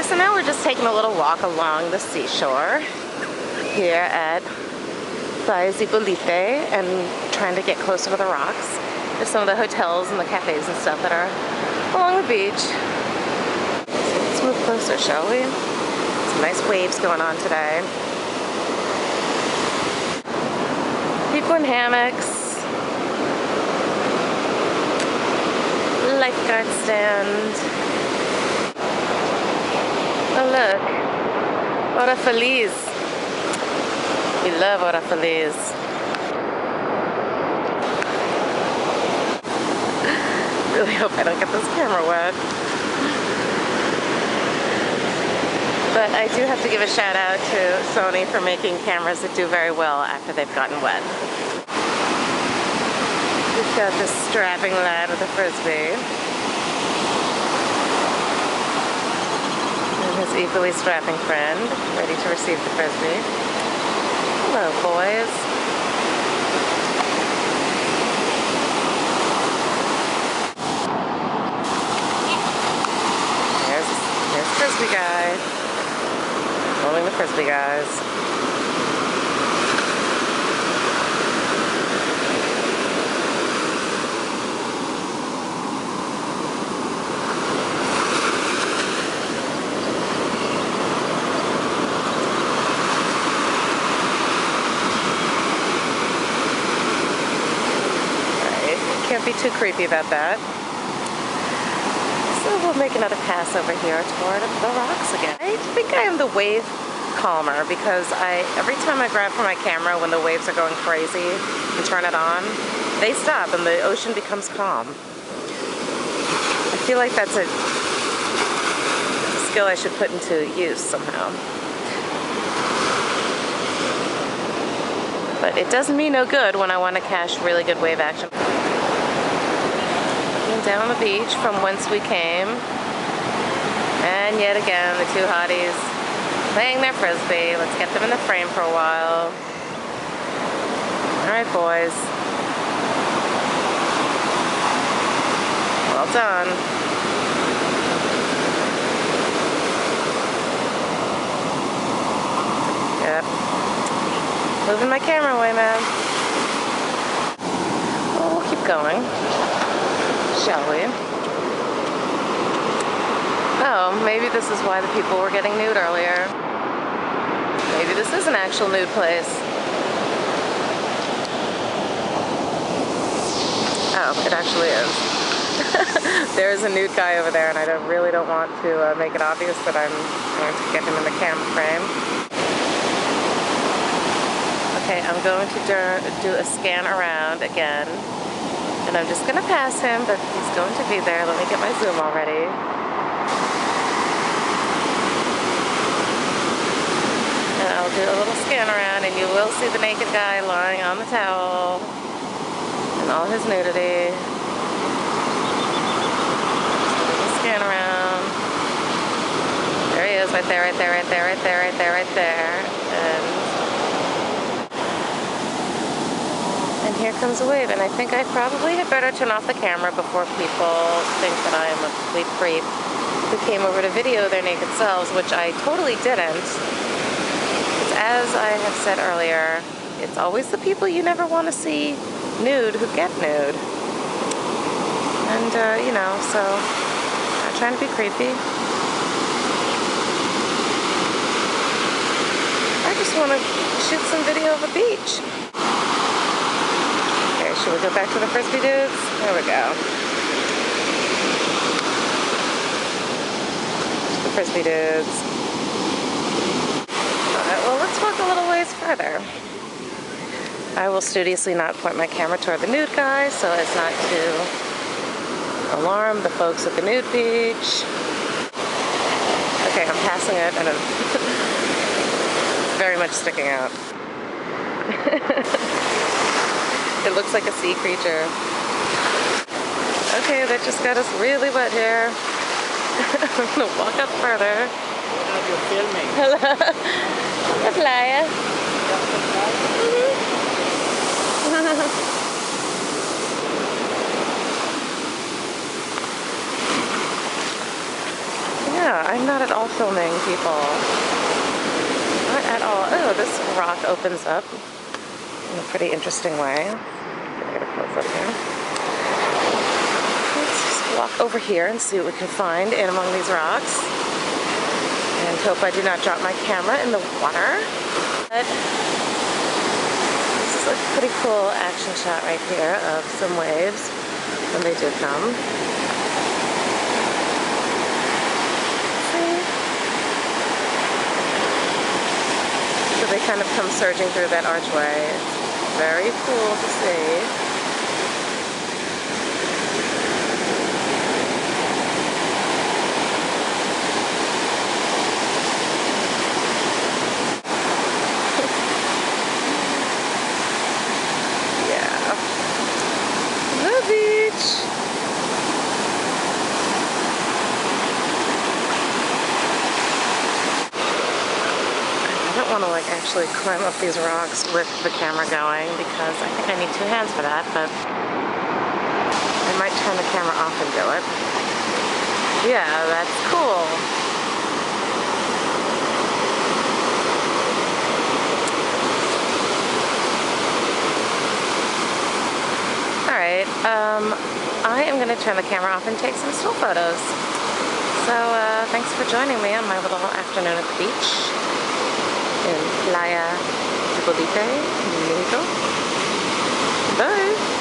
So now we're just taking a little walk along the seashore here at Playa Zipolite and trying to get closer to the rocks. There's some of the hotels and the cafes and stuff that are along the beach. So let's move closer, shall we? Some nice waves going on today. People in hammocks. Lifeguard stand. Oh look, hora feliz. We love hora feliz. Really hope I don't get this camera wet. But I do have to give a shout out to Sony for making cameras that do very well after they've gotten wet. We've got this strapping lad with a frisbee. His equally strapping friend, ready to receive the frisbee. Hello, boys. There's frisbee guy. Holding the frisbee guys. Can't be too creepy about that. So we'll make another pass over here toward the rocks again. I think I am the wave calmer because every time I grab for my camera when the waves are going crazy and turn it on, they stop and the ocean becomes calm. I feel like that's a skill I should put into use somehow. But it does me no good when I want to catch really good wave action. Down on the beach from whence we came, and yet again the two hotties playing their frisbee. Let's get them in the frame for a while. Alright, boys. Well done. Yep. Moving my camera away, man. Well, we'll keep going. Shall we? Oh, maybe this is why the people were getting nude earlier. Maybe this is an actual nude place. Oh, it actually is. There is a nude guy over there, and I really don't want to make it obvious that I'm going to get him in the camera frame. Okay, I'm going to do a scan around again. And I'm just going to pass him, but he's going to be there. Let me get my zoom all ready. And I'll do a little scan around, and you will see the naked guy lying on the towel and all his nudity. Just a little scan around. There he is, right there, right there, right there, right there, right there, right there. And here comes a wave, and I think I probably had better turn off the camera before people think that I am a complete creep who came over to video their naked selves, which I totally didn't. Because as I have said earlier, it's always the people you never want to see nude who get nude. And, you know, so I'm not trying to be creepy. I just want to shoot some video of a beach. Should we go back to the frisbee dudes? There we go. The frisbee dudes. Alright, well, let's walk a little ways further. I will studiously not point my camera toward the nude guy so as not to alarm the folks at the nude beach. Okay, I'm passing it and it's very much sticking out. It looks like a sea creature. Okay, that just got us really wet here. I'm gonna walk up further. What are you filming? Hello. The playa. Yeah, I'm not at all filming people. Not at all. Oh, this rock opens up in a pretty interesting way. Get a close up here. Let's just walk over here and see what we can find in among these rocks. And hope I do not drop my camera in the water. But this is a pretty cool action shot right here of some waves when they do come. So they kind of come surging through that archway. It's very cool to see. I don't want to like actually climb up these rocks with the camera going because I think I need 2 hands for that, but I might turn the camera off and do it. Yeah, that's cool. Alright, I am going to turn the camera off and take some still photos. So, thanks for joining me on my little afternoon at the beach in Playa Zipolite, Mexico. Bye!